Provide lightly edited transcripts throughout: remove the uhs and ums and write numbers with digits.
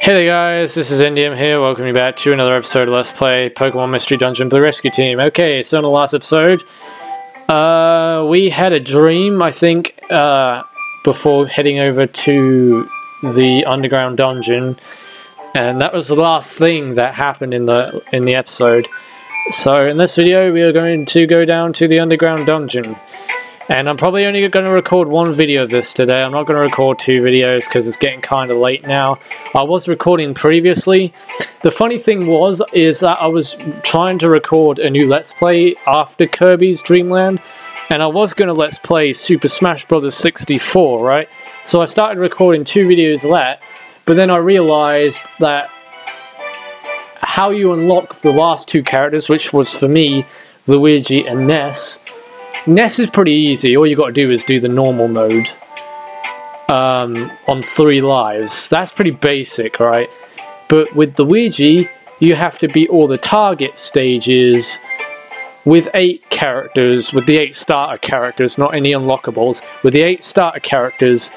Hey there guys, this is NDM here, welcome you back to another episode of Let's Play Pokemon Mystery Dungeon Blue Rescue Team. Okay, so in the last episode, we had a dream, I think, before heading over to the underground dungeon, and that was the last thing that happened in the episode. So in this video, we are going to go down to the underground dungeon. And I'm probably only going to record one video of this today. I'm not going to record two videos because it's getting kind of late now. I was recording previously. The funny thing is that I was trying to record a new Let's Play after Kirby's Dream Land. And I was going to Let's Play Super Smash Bros. 64, right? So I started recording two videos of that. But then I realized that how you unlock the last two characters, which was for me, Luigi and Ness. Ness is pretty easy. All you got to do is do the normal mode on 3 lives. That's pretty basic, right? But with Luigi, you have to beat all the target stages with 8 characters, with the 8 starter characters, not any unlockables, with the 8 starter characters.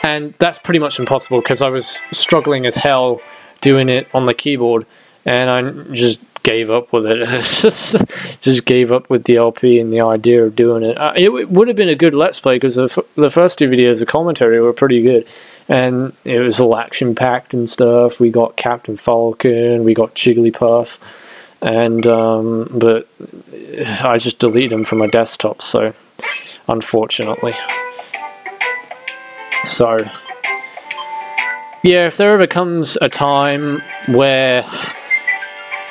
And that's pretty much impossible because I was struggling as hell doing it on the keyboard, and I just gave up with it. just gave up with the LP and the idea of doing it. It would have been a good Let's Play because the first 2 videos of commentary were pretty good, and it was all action packed and stuff. We got Captain Falcon, we got Jigglypuff, and but I just deleted them from my desktop, so unfortunately. So yeah, if there ever comes a time where,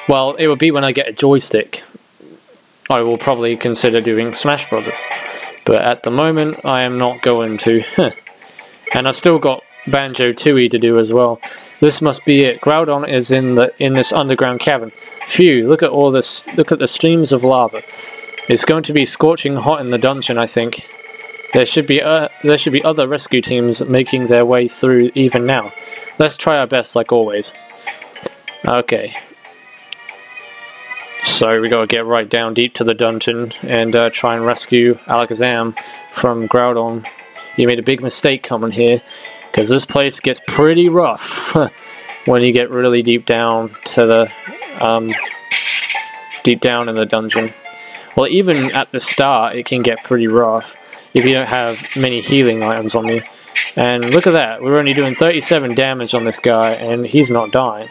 well, it will be when I get a joystick, I will probably consider doing Smash Brothers. But at the moment, I am not going to. And I've still got Banjo-Tooie to do as well. This must be it. Groudon is in this underground cavern. Phew, look at all this. Look at the streams of lava. It's going to be scorching hot in the dungeon, I think. There should be other rescue teams making their way through even now. Let's try our best like always. Okay. So we gotta get right down deep to the dungeon and try and rescue Alakazam from Groudon. You made a big mistake coming here, because this place gets pretty rough when you get really deep down to the deep down in the dungeon. Well, even at the start, it can get pretty rough if you don't have many healing items on you. And look at that, we're only doing 37 damage on this guy, and he's not dying.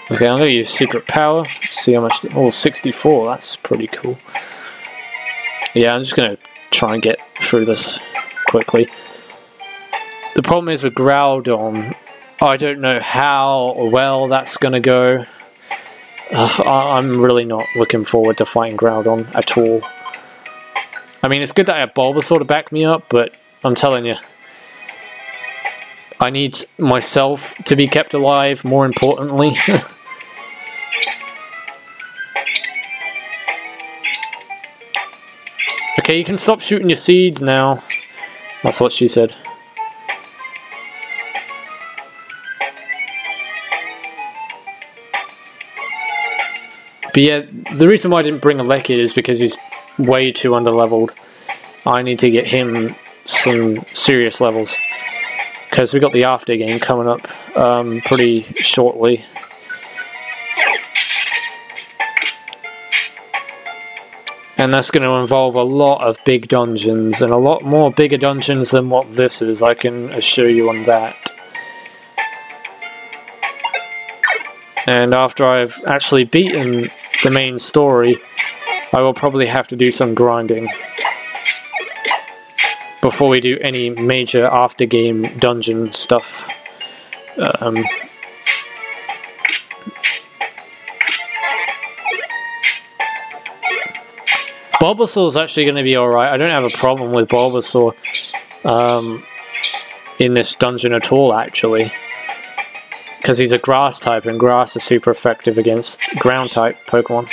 Okay, I'm going to use Secret Power, see how much, oh, 64, that's pretty cool. Yeah, I'm just going to try and get through this quickly. The problem is with Groudon, I don't know how well that's going to go. I'm really not looking forward to fighting Groudon at all. I mean, it's good that I have Bulbasaur to back me up, but I'm telling you, I need myself to be kept alive, more importantly. Okay, you can stop shooting your seeds now. That's what she said. But yeah, the reason why I didn't bring Lekid is because he's way too underleveled. I need to get him some serious levels, because we got the after game coming up pretty shortly. And that's going to involve a lot of big dungeons, and a lot more bigger dungeons than what this is, I can assure you on that. And after I've actually beaten the main story, I will probably have to do some grinding before we do any major after game dungeon stuff. Bulbasaur's actually going to be alright. I don't have a problem with Bulbasaur in this dungeon at all, actually. Because he's a grass type, and grass is super effective against ground type Pokemon.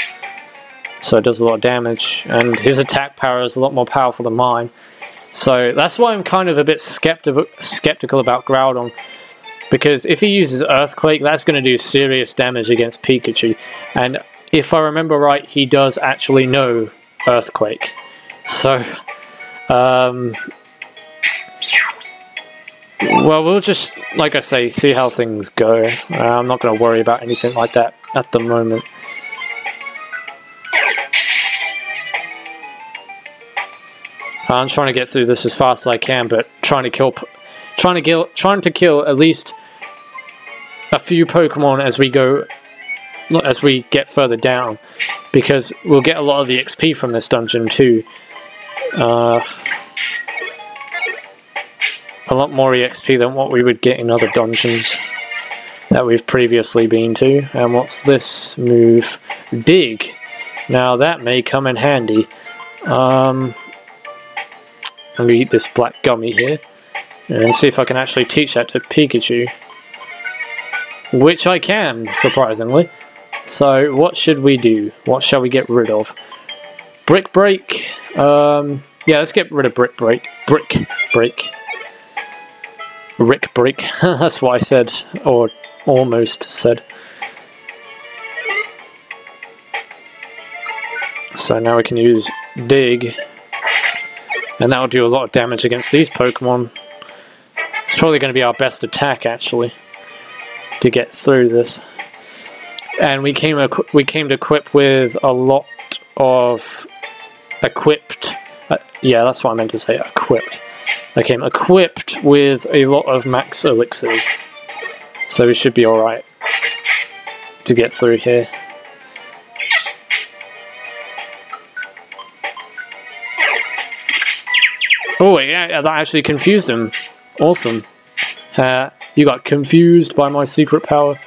So it does a lot of damage, and his attack power is a lot more powerful than mine. So that's why I'm kind of a bit skeptical about Groudon. Because if he uses Earthquake, that's going to do serious damage against Pikachu. And if I remember right, he does actually know Earthquake. So, Well, we'll just, like I say, see how things go. I'm not going to worry about anything like that at the moment. I'm trying to get through this as fast as I can, but trying to kill at least a few Pokemon as we get further down, because we'll get a lot of the XP from this dungeon too. A lot more EXP than what we would get in other dungeons that we've previously been to. And what's this move? Dig. Now that may come in handy. Let me eat this black gummy here and see if I can actually teach that to Pikachu. Which I can, surprisingly. So what should we do? What shall we get rid of? Brick Break. Yeah, let's get rid of Brick Break. Brick Break. Rick Break. That's what I said, or almost said. So now we can use Dig, and that will do a lot of damage against these Pokemon. It's probably going to be our best attack, actually, to get through this. And we came equipped with a lot of equipped. Yeah, that's what I meant to say. Equipped. I came equipped with a lot of max elixirs, so we should be alright to get through here. Oh yeah, that actually confused him. Awesome. You got confused by my secret power.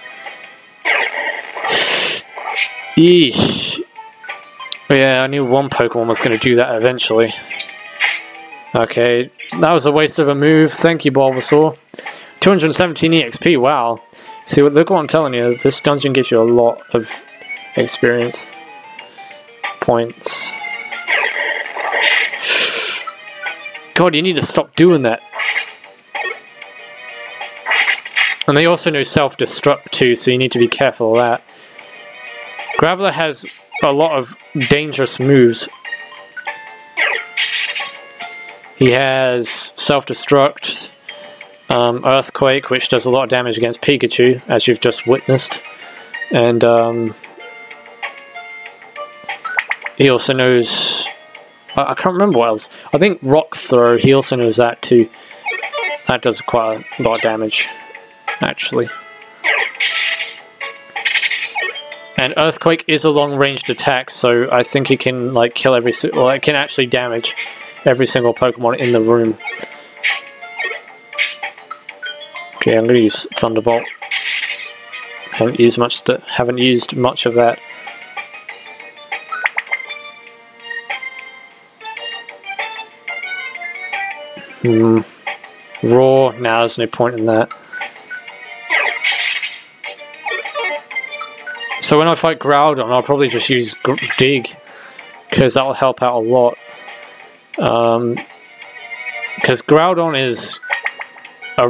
Yeesh. Yeah, I knew one Pokemon was going to do that eventually. Okay, that was a waste of a move. Thank you, Bulbasaur. 217 EXP, wow. See, look what I'm telling you. This dungeon gives you a lot of experience points. God, you need to stop doing that. And they also know self-destruct too, so you need to be careful of that. Graveler has a lot of dangerous moves. He has self-destruct, Earthquake, which does a lot of damage against Pikachu, as you've just witnessed. And he also knows... I can't remember what else. I think Rock Throw, he also knows that too. That does quite a lot of damage, actually. And Earthquake is a long-ranged attack, so I think he can like kill every... Well, it can actually damage every single Pokemon in the room. Okay, I'm going to use Thunderbolt. Haven't used much of that. Roar. Nah, there's no point in that. So when I fight Groudon, I'll probably just use Dig, because that'll help out a lot. Because Groudon is a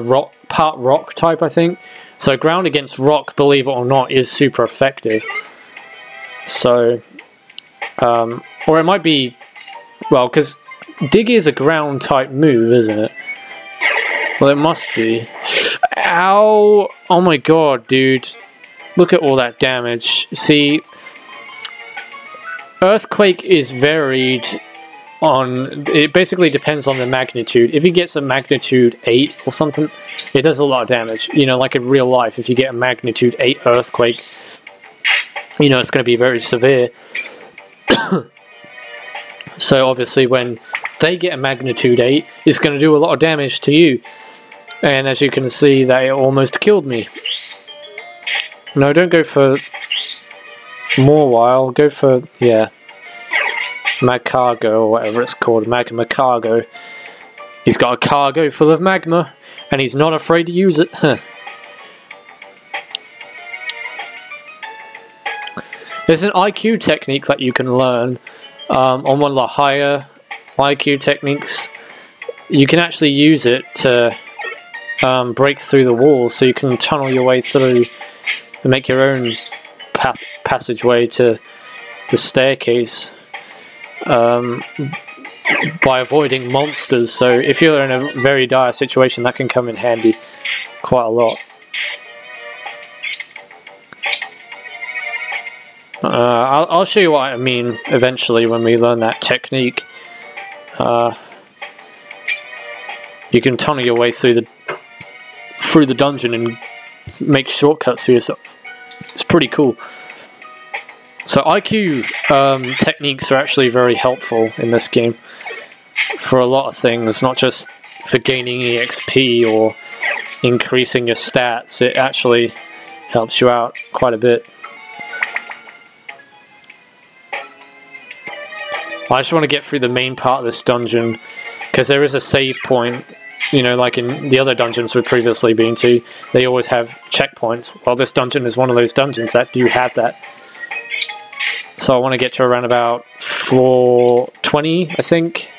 part rock type, I think. So ground against rock, believe it or not, is super effective. So, or it might be, well, because Dig is a ground type move, isn't it? Well, it must be. Ow! Oh my god, dude. Look at all that damage. See, Earthquake is varied on... It basically depends on the magnitude. If he gets a magnitude 8 or something, it does a lot of damage. You know, like in real life, if you get a magnitude 8 Earthquake, you know, it's going to be very severe. So obviously when they get a magnitude 8, it's going to do a lot of damage to you. And as you can see, that it almost killed me. No, don't go for Mawile, go for, yeah, Magcargo or whatever it's called, Magma Cargo. He's got a cargo full of magma, and he's not afraid to use it. There's an IQ technique that you can learn on one of the higher IQ techniques. You can actually use it to break through the walls, so you can tunnel your way through and make your own passageway to the staircase. by avoiding monsters. So if you're in a very dire situation, that can come in handy quite a lot. I'll show you what I mean eventually when we learn that technique. You can tunnel your way through the dungeon and make shortcuts for yourself. It's pretty cool. So IQ techniques are actually very helpful in this game for a lot of things, not just for gaining EXP or increasing your stats. It actually helps you out quite a bit. I just want to get through the main part of this dungeon because there is a save point. You know, like in the other dungeons we've previously been to, they always have checkpoints. Well, this dungeon is one of those dungeons that do have that. So I want to get to around about floor 20, I think.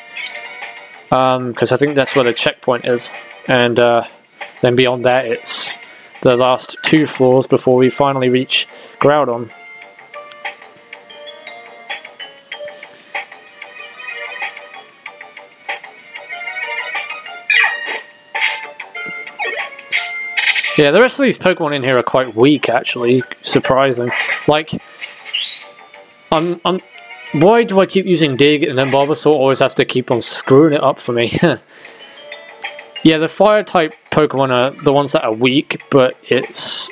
Because I think that's where the checkpoint is. And then beyond that, it's the last 2 floors before we finally reach Groudon. Yeah, the rest of these Pokemon in here are quite weak, actually. Surprising. Like, why do I keep using Dig and then Bulbasaur always has to keep on screwing it up for me? Yeah, the Fire-type Pokemon are the ones that are weak, but it's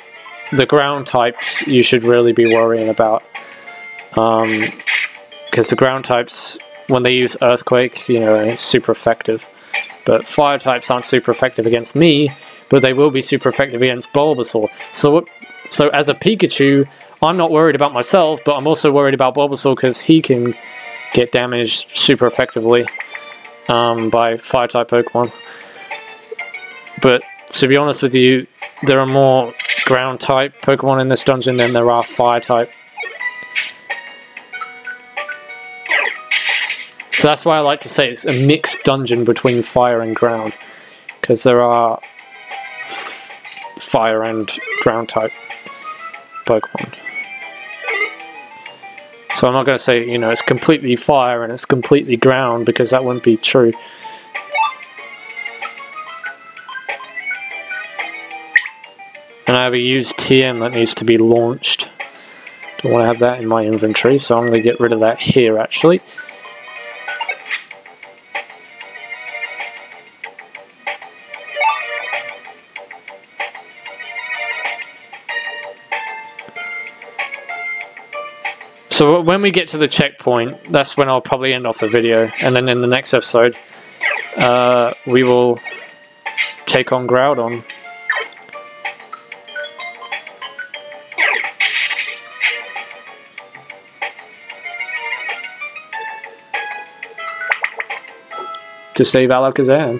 the Ground types you should really be worrying about. Because the Ground types, when they use Earthquake, you know, it's super effective. But Fire types aren't super effective against me, but they will be super effective against Bulbasaur. So as a Pikachu, I'm not worried about myself, but I'm also worried about Bulbasaur because he can get damaged super effectively by Fire-type Pokemon. But to be honest with you, there are more Ground-type Pokemon in this dungeon than there are Fire-type. So that's why I like to say it's a mixed dungeon between Fire and Ground, because there are Fire and Ground type Pokemon. So I'm not going to say, you know, it's completely Fire and it's completely Ground, because that wouldn't be true. And I have a used TM that needs to be launched. Don't want to have that in my inventory, so I'm going to get rid of that here actually. So when we get to the checkpoint, that's when I'll probably end off the video, and then in the next episode, we will take on Groudon. To save Alakazam.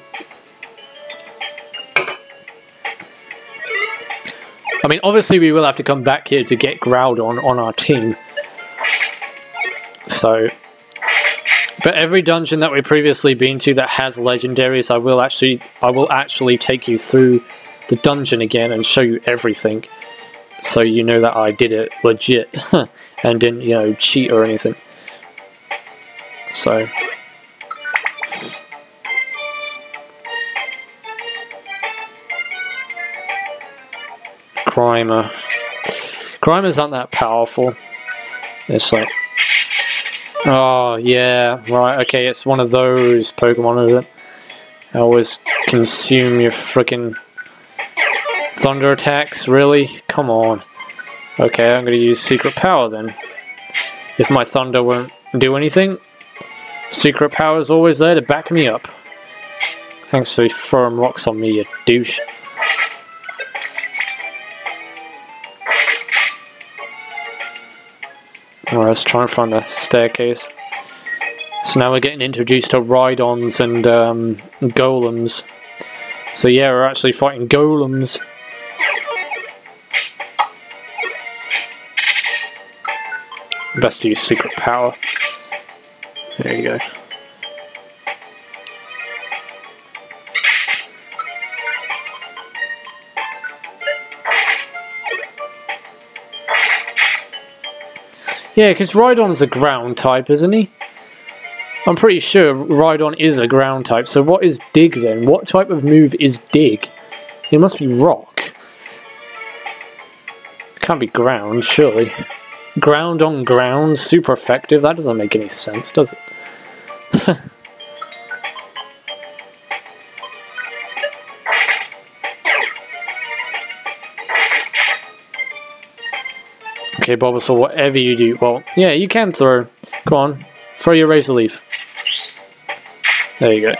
I mean, obviously we will have to come back here to get Groudon on our team. So, but every dungeon that we've previously been to that has legendaries, I will actually take you through the dungeon again and show you everything, so you know that I did it legit and didn't, you know, cheat or anything. So, Grimer's not that powerful. It's like, oh yeah, right, okay, it's one of those Pokemon, is it? I always consume your frickin' thunder attacks, really? Come on. Okay, I'm gonna use Secret Power then. If my thunder won't do anything, Secret Power is always there to back me up. Thanks for throwing rocks on me, you douche. Alright, let's try and find the staircase. So now we're getting introduced to Rhydons and Golems. So yeah, we're actually fighting Golems. Best to use Secret Power. There you go. Yeah, because Rhydon's a ground type, isn't he? I'm pretty sure Rhydon is a ground type, so what is Dig then? What type of move is Dig? It must be Rock. It can't be ground, surely. Ground on ground, super effective? That doesn't make any sense, does it? Okay, Bulbasaur, whatever you do. Well, yeah, you can throw. Come on, throw your Razor Leaf. There you go.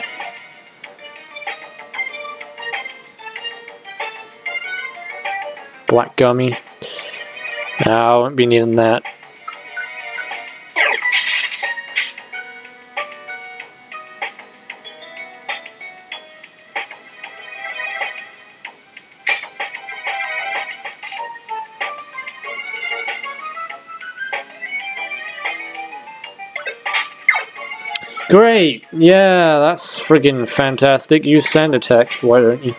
Black Gummy. No, I won't be needing that. Great! Yeah, that's friggin' fantastic. Use Sand Attack, why don't you?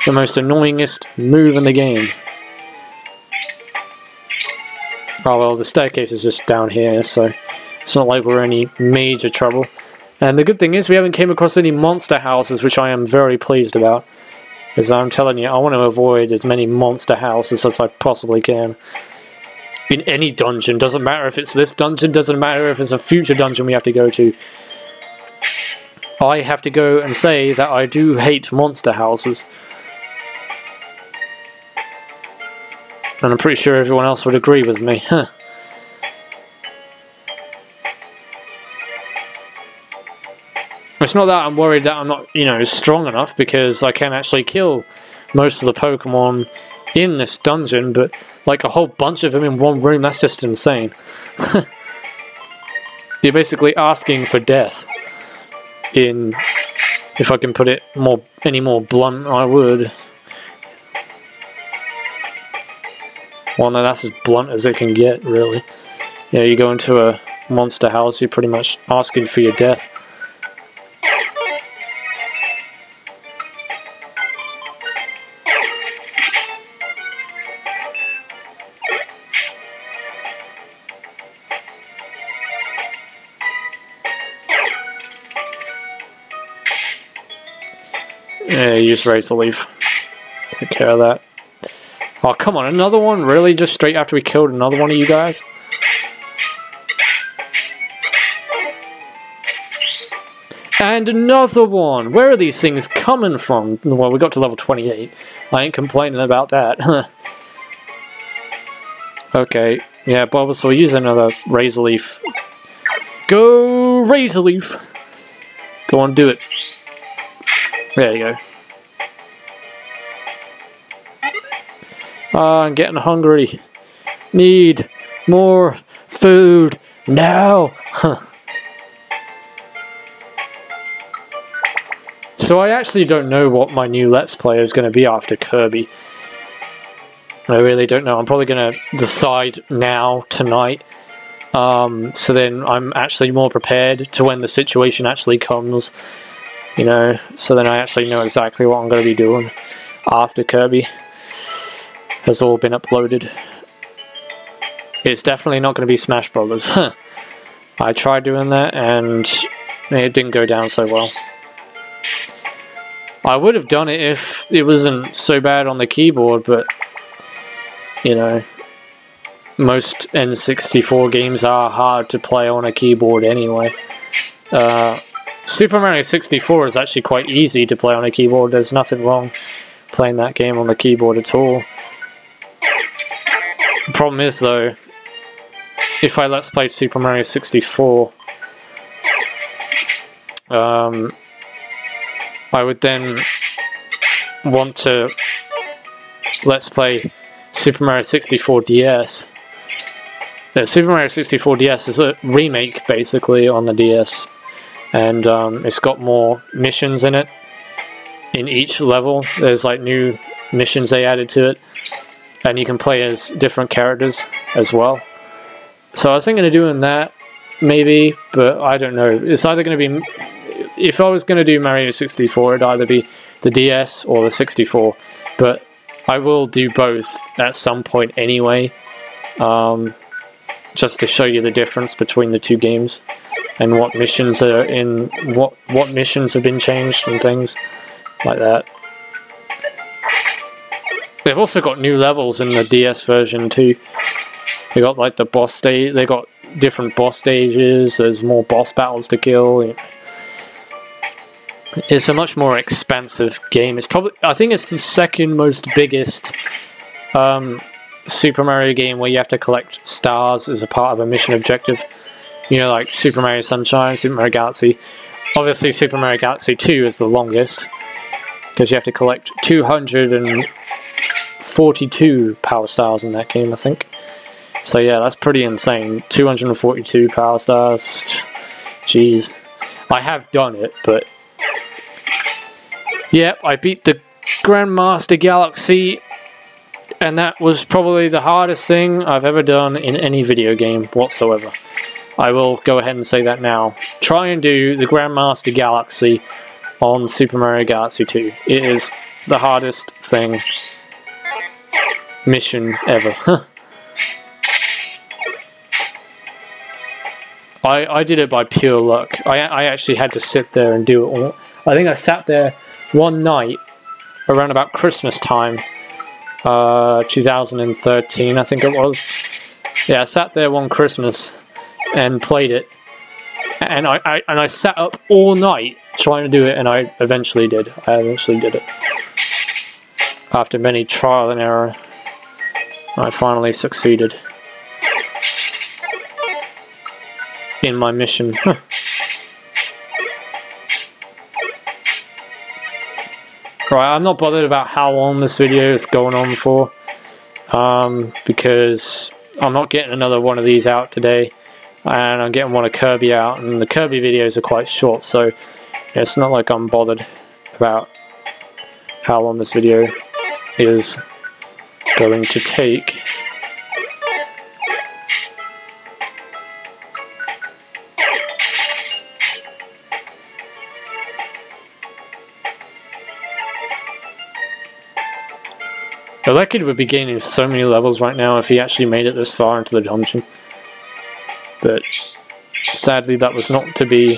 The most annoyingest move in the game. Oh well, the staircase is just down here, so it's not like we're in any major trouble. And the good thing is we haven't came across any monster houses, which I am very pleased about. Because I'm telling you, I want to avoid as many monster houses as I possibly can. In any dungeon, doesn't matter if it's this dungeon, doesn't matter if it's a future dungeon we have to go to. I have to go and say that I do hate monster houses. And I'm pretty sure everyone else would agree with me. Huh. It's not that I'm worried that I'm not, strong enough, because I can actually kill most of the Pokemon in this dungeon, but like a whole bunch of them in one room, that's just insane. You're basically asking for death. If I can put it any more blunt, I would. Well, no, that's as blunt as it can get, really. Yeah, you go into a monster house, you're pretty much asking for your death. Yeah, use Razor Leaf. Take care of that. Oh, come on, another one? Really? Just straight after we killed another one of you guys? And another one! Where are these things coming from? Well, we got to level 28. I ain't complaining about that. Okay, yeah, Bulbasaur, use another Razor Leaf. Go Razor Leaf! Go on, do it. There you go. I'm getting hungry. Need more food now. So I actually don't know what my new Let's Play is going to be after Kirby. I really don't know. I'm probably going to decide now, tonight. So then I'm actually more prepared to when the situation actually comes. So then I actually know exactly what I'm going to be doing after Kirby has all been uploaded. It's definitely not going to be Smash Brothers. I tried doing that and it didn't go down so well. I would have done it if it wasn't so bad on the keyboard, but most N64 games are hard to play on a keyboard anyway. Super Mario 64 is actually quite easy to play on a keyboard. There's nothing wrong playing that game on the keyboard at all. The problem is, though, if I Let's Play Super Mario 64, I would then want to Let's Play Super Mario 64 DS. Super Mario 64 DS is a remake, basically, on the DS. And it's got more missions in it. In each level, there's like new missions they added to it. And you can play as different characters as well. So I was thinking of doing that, maybe, but I don't know. It's either going to be... If I was going to do Mario 64, it'd either be the DS or the 64. But I will do both at some point anyway. Just to show you the difference between the two games. and what missions are in what missions have been changed and things like that. They've also got new levels in the DS version too. They got like the boss stage. They got different boss stages. There's more boss battles to kill. It's a much more expansive game. It's probably, I think it's the second most biggest Super Mario game where you have to collect stars as a part of a mission objective. You know, like Super Mario Sunshine, Super Mario Galaxy. Obviously, Super Mario Galaxy 2 is the longest because you have to collect 242 power stars in that game, I think. So yeah, that's pretty insane. 242 power stars. Jeez. I have done it, but yep, I beat the Grandmaster Galaxy, and that was probably the hardest thing I've ever done in any video game whatsoever. I will go ahead and say that now. Try and do the Grandmaster Galaxy on Super Mario Galaxy 2. It is the hardest mission ever. I did it by pure luck. I actually had to sit there and do it all. I think I sat there one night around about Christmas time, 2013 I think it was. Yeah, I sat there one Christmas and played it, and I sat up all night trying to do it, and I eventually did. I eventually did it. After many trial and error, I finally succeeded in my mission. Right, I'm not bothered about how long this video is going on for, because I'm not getting another one of these out today, and I'm getting one of Kirby out, and the Kirby videos are quite short, so it's not like I'm bothered about how long this video is going to take. Lekid would be gaining so many levels right now if he actually made it this far into the dungeon. But sadly that was not to be.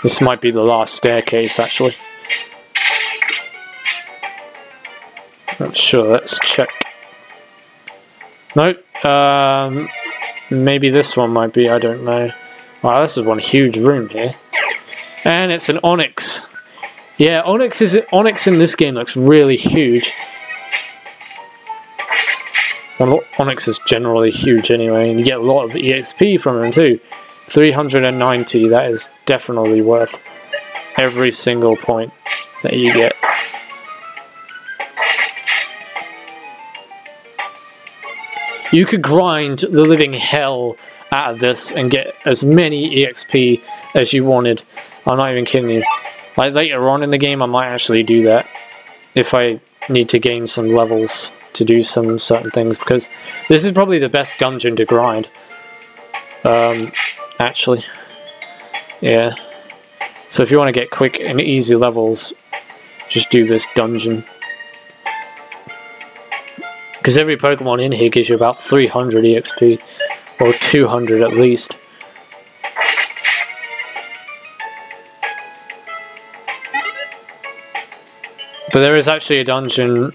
This might be the last staircase actually. Not sure, let's check. Nope. Maybe this one might be, I don't know. Wow, this is one huge room here. And it's an Onyx. Yeah, Onyx in this game looks really huge. Well, Onyx is generally huge anyway, and you get a lot of EXP from him too. 390, that is definitely worth every single point that you get. You could grind the living hell out of this and get as many EXP as you wanted. I'm not even kidding you. Like later on in the game I might actually do that if I need to gain some levels to do some certain things, because this is probably the best dungeon to grind. Actually. Yeah. So if you want to get quick and easy levels, just do this dungeon. Because every Pokemon in here gives you about 300 EXP, or 200 at least. But there is actually a dungeon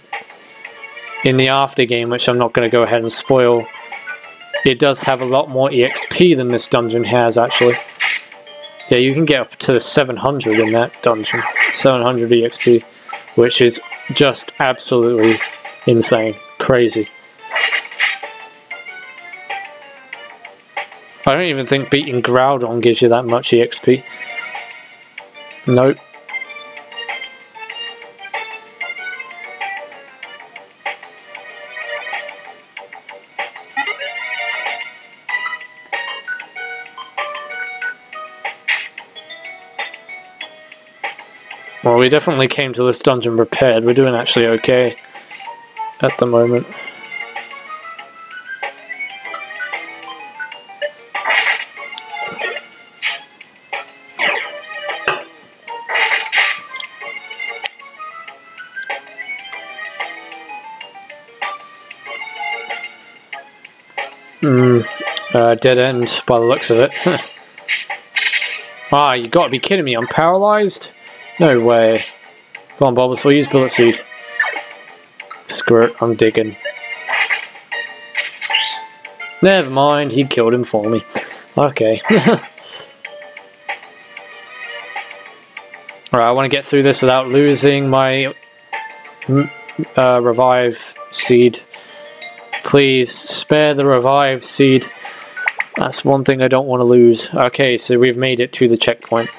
in the after game, which I'm not going to go ahead and spoil. It does have a lot more EXP than this dungeon has, actually. Yeah, you can get up to 700 in that dungeon. 700 EXP, which is just absolutely insane. Crazy. I don't even think beating Groudon gives you that much EXP. Nope. Well, we definitely came to this dungeon prepared. We're doing actually okay at the moment. Dead end by the looks of it. Ah, you gotta be kidding me, I'm paralyzed? No way. Come on, Bulbasaur, use Bullet Seed. Screw it, I'm digging. Never mind, he killed him for me. Okay. Alright, I want to get through this without losing my Revive Seed. Please, spare the Revive Seed. That's one thing I don't want to lose. Okay, so we've made it to the checkpoint,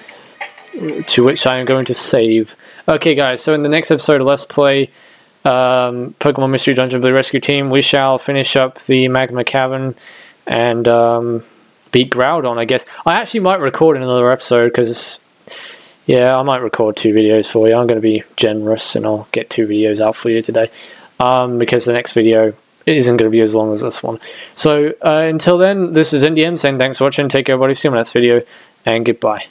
to which I am going to save. Okay guys, so in the next episode of Let's Play Pokemon Mystery Dungeon Blue Rescue Team, we shall finish up the Magma Cavern and beat Groudon, I guess. I actually might record another episode, because, yeah, I might record 2 videos for you. I'm going to be generous, and I'll get 2 videos out for you today, because the next video isn't going to be as long as this one. So until then, this is NDM saying thanks for watching, take care everybody, see you in the next video, and goodbye.